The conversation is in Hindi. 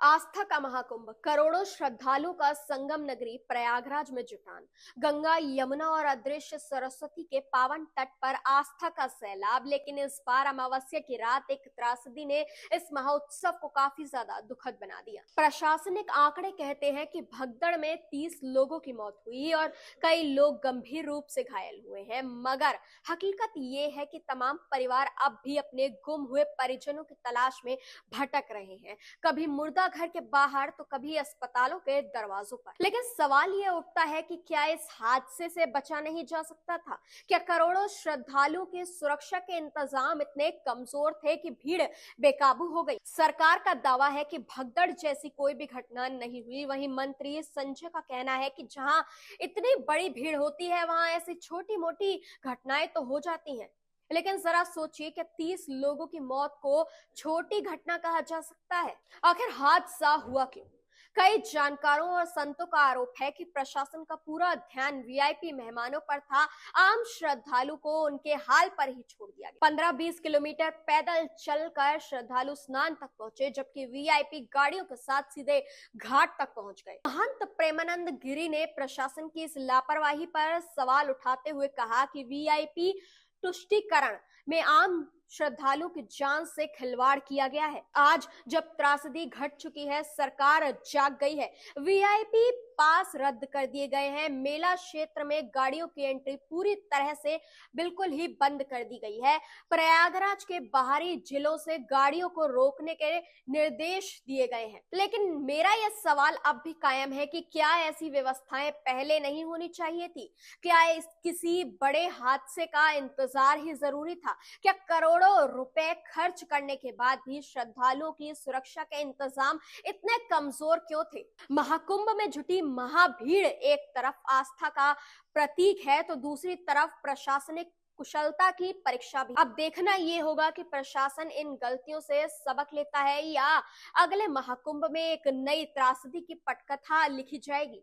आस्था का महाकुंभ, करोड़ों श्रद्धालुओं का संगम नगरी प्रयागराज में जुटान। गंगा, यमुना और अदृश्य सरस्वती के पावन तट पर आस्था का सैलाब। लेकिन इस बार अमावस्या की रात एक त्रासदी ने इस महोत्सव को काफी ज्यादा दुखद बना दिया। प्रशासनिक आंकड़े कहते हैं कि भगदड़ में 30 लोगों की मौत हुई और कई लोग गंभीर रूप से घायल हुए हैं। मगर हकीकत ये है कि तमाम परिवार अब भी अपने गुम हुए परिजनों की तलाश में भटक रहे हैं। कभी मुर्दा घर के बाहर तो कभी अस्पतालों के दरवाजों पर। लेकिन सवाल यह उठता है कि क्या इस हादसे से बचा नहीं जा सकता था? क्या करोड़ों श्रद्धालुओं की सुरक्षा के इंतजाम इतने कमजोर थे कि भीड़ बेकाबू हो गई? सरकार का दावा है कि भगदड़ जैसी कोई भी घटना नहीं हुई। वहीं मंत्री संजय का कहना है कि जहां इतनी बड़ी भीड़ होती है वहां ऐसी छोटी मोटी घटनाएं तो हो जाती हैं। लेकिन जरा सोचिए कि 30 लोगों की मौत को छोटी घटना कहा जा सकता है? आखिर हादसा हुआ क्यों? कई जानकारों और संतों का आरोप है कि प्रशासन का पूरा ध्यान वीआईपी मेहमानों पर था। आम श्रद्धालु को उनके हाल पर ही छोड़ दिया गया। 15-20 किलोमीटर पैदल चलकर श्रद्धालु स्नान तक पहुंचे, जबकि वीआईपी गाड़ियों के साथ सीधे घाट तक पहुंच गए। महंत प्रेमानंद गिरी ने प्रशासन की इस लापरवाही पर सवाल उठाते हुए कहा कि वीआईपी तुष्टीकरण में आम श्रद्धालु की जान से खिलवाड़ किया गया है। आज जब त्रासदी घट चुकी है, सरकार जाग गई है। वीआईपी पास रद्द कर दिए गए हैं। मेला क्षेत्र में गाड़ियों की एंट्री पूरी तरह से बिल्कुल ही बंद कर दी गई है। प्रयागराज के बाहरी जिलों से गाड़ियों को रोकने के निर्देश दिए गए हैं। लेकिन मेरा यह सवाल अब भी कायम है कि क्या ऐसी व्यवस्थाएं पहले नहीं होनी चाहिए थी? क्या इस किसी बड़े हादसे का इंतजार ही जरूरी था? क्या करोड़ों रुपए खर्च करने के बाद भी श्रद्धालुओं की सुरक्षा के इंतजाम इतने कमजोर क्यों थे? महाकुंभ में जुटी महाभीड़ एक तरफ आस्था का प्रतीक है तो दूसरी तरफ प्रशासनिक कुशलता की परीक्षा भी। अब देखना यह होगा कि प्रशासन इन गलतियों से सबक लेता है या अगले महाकुंभ में एक नई त्रासदी की पटकथा लिखी जाएगी।